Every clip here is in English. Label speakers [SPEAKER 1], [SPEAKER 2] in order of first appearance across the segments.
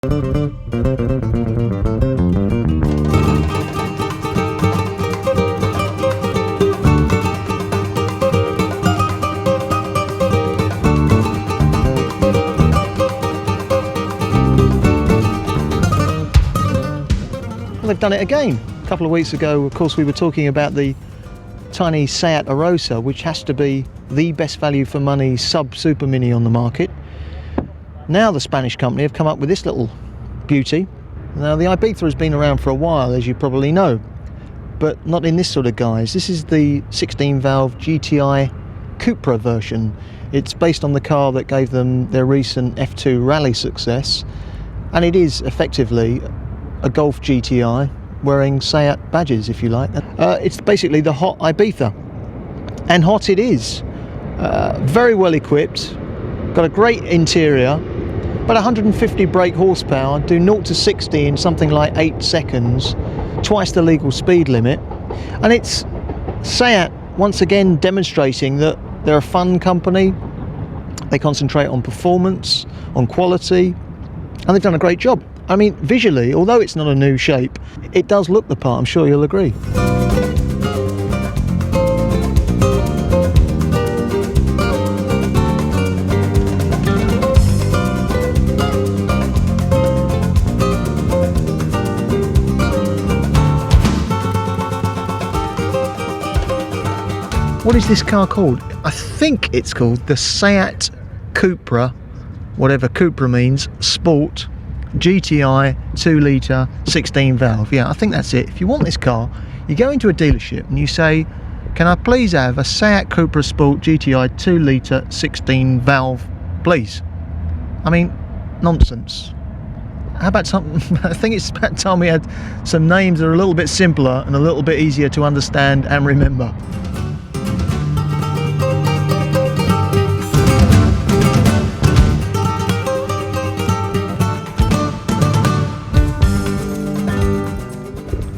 [SPEAKER 1] They've done it again. A couple of weeks ago, of course, we were talking about the tiny Seat Ibiza, which has to be the best value for money sub-super mini on the market. Now the Spanish company have come up with this little beauty. Now the Ibiza has been around for a while, as you probably know, but not in this sort of guise. This is the 16-valve GTi Cupra version. It's based on the car that gave them their recent F2 rally success, and it is effectively a Golf GTi wearing Seat badges, if you like. It's basically the hot Ibiza, and hot it is. Very well equipped, got a great interior, but 150 brake horsepower, do 0 to 60 in something like 8 seconds, twice the legal speed limit. And it's Seat once again demonstrating that they're a fun company. They concentrate on performance, on quality, and they've done a great job. I mean, visually, although it's not a new shape, it does look the part, I'm sure you'll agree. What is this car called? I think it's called the Seat Cupra, whatever Cupra means, Sport GTi 2-litre 16-valve. Yeah, I think that's it. If you want this car, you go into a dealership and you say, can I please have a Seat Cupra Sport GTi 2-litre 16-valve, please? I mean, nonsense. How about something? I think it's about time we had some names that are a little bit simpler and a little bit easier to understand and remember.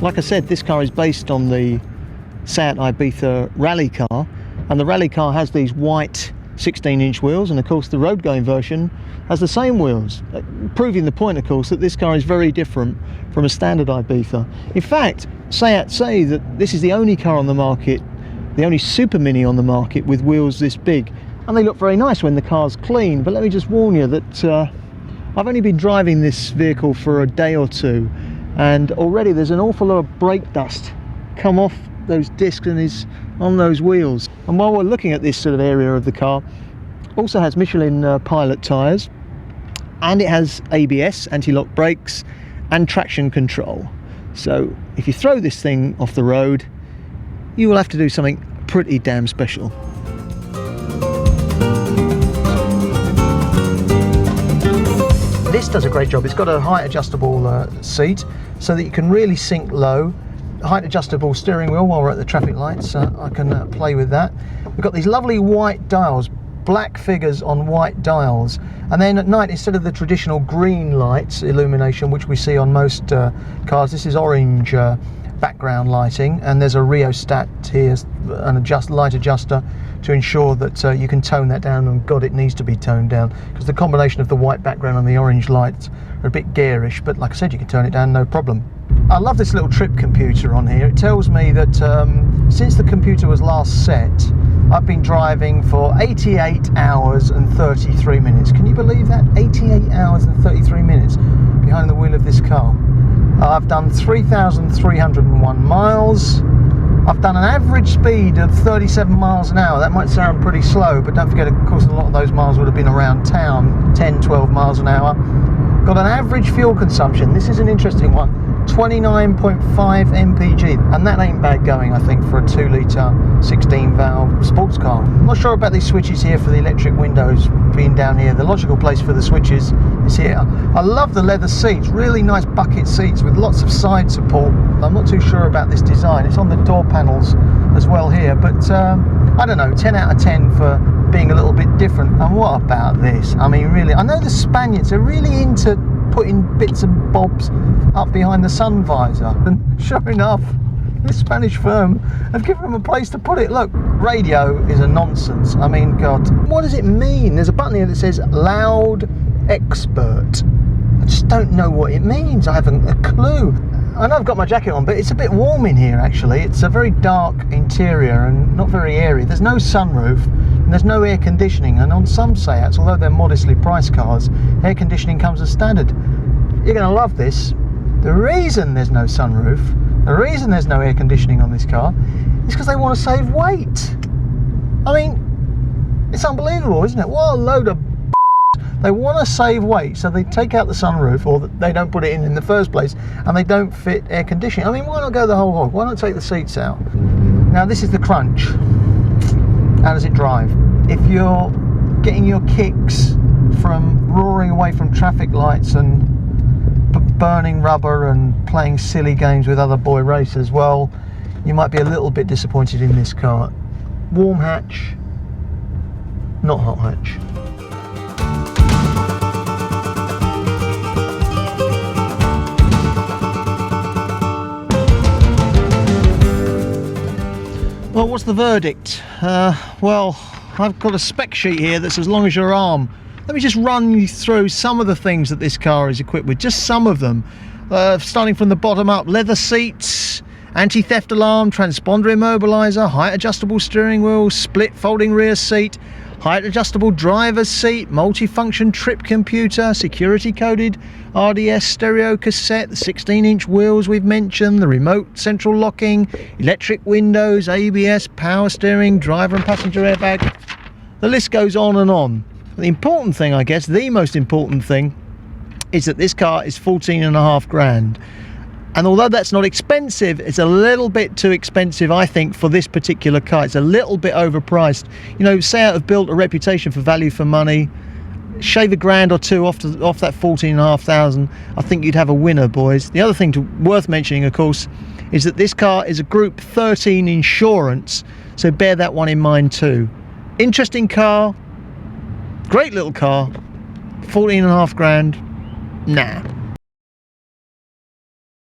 [SPEAKER 1] Like I said, this car is based on the Seat Ibiza rally car, and the rally car has these white 16-inch wheels, and of course the road-going version has the same wheels, proving the point, of course, that this car is very different from a standard Ibiza. In fact, Seat say that this is the only car on the market, the only super mini on the market with wheels this big, and they look very nice when the car's clean. But let me just warn you that I've only been driving this vehicle for a day or two, and already there's an awful lot of brake dust come off those discs and is on those wheels. And while we're looking at this sort of area of the car, also has Michelin Pilot tyres, and it has ABS, anti-lock brakes, and traction control. So if you throw this thing off the road, you will have to do something pretty damn special. This does a great job. It's got a height adjustable seat so that you can really sink low. Height adjustable steering wheel while we're at the traffic lights. I can play with that. We've got these lovely white dials, black figures on white dials, and then at night, instead of the traditional green lights illumination which we see on most cars, this is orange background lighting, and there's a rheostat here, an light adjuster to ensure that you can tone that down, and God, it needs to be toned down, because the combination of the white background and the orange lights are a bit garish, but like I said, you can tone it down no problem. I love this little trip computer on here. It tells me that since the computer was last set, I've been driving for 88 hours and 33 minutes. Can you believe that? 88 hours and 33 minutes behind the wheel of this car. I've done 3,301 miles. I've done an average speed of 37 miles an hour. That might sound pretty slow, but don't forget, of course, a lot of those miles would have been around town, 10, 12 miles an hour. Got an average fuel consumption, this is an interesting one, 29.5 mpg, and that ain't bad going, I think, for a 2-litre 16-valve sports car. I'm not sure about these switches here for the electric windows being down here. The logical place for the switches is here. I love the leather seats, really nice bucket seats with lots of side support. I'm not too sure about this design. It's on the door panels as well here, but I don't know, 10 out of 10 for being a little bit different. And what about this? I mean, really, I know the Spaniards are really into putting bits and bobs up behind the sun visor, and sure enough, this Spanish firm have given them a place to put it. Look, radio is a nonsense. I mean, God, what does it mean? There's a button here that says loud expert. I just don't know what it means. I haven't a clue. I know I've got my jacket on, but it's a bit warm in here actually. It's a very dark interior and not very airy. There's no sunroof and there's no air conditioning, and on some Seats, although they're modestly priced cars, air conditioning comes as standard. You're going to love this. The reason there's no sunroof, the reason there's no air conditioning on this car is because they want to save weight. I mean, it's unbelievable, isn't it? What a load of They want to save weight, so they take out the sunroof, or they don't put it in the first place, and they don't fit air conditioning. I mean, why not go the whole hog? Why not take the seats out? Now, this is the crunch. How does it drive? If you're getting your kicks from roaring away from traffic lights and burning rubber and playing silly games with other boy racers, well, you might be a little bit disappointed in this car. Warm hatch, not hot hatch. Well, what's the verdict? Well, I've got a spec sheet here that's as long as your arm. Let me just run you through some of the things that this car is equipped with, just some of them. Starting from the bottom up: leather seats, anti-theft alarm, transponder immobiliser, height adjustable steering wheel, split folding rear seat, height adjustable driver's seat, multifunction trip computer, security coded RDS stereo cassette, the 16-inch wheels we've mentioned, the remote central locking, electric windows, ABS, power steering, driver and passenger airbag. The list goes on and on. The important thing, I guess, the most important thing, is that this car is 14.5 grand. And although that's not expensive, it's a little bit too expensive, I think, for this particular car. It's a little bit overpriced. You know, Seat have built a reputation for value for money. Shave a grand or two off that 14,500, I think you'd have a winner, boys. The other thing worth mentioning, of course, is that this car is a Group 13 insurance, so bear that one in mind too. Interesting car, great little car, 14.5 grand, nah.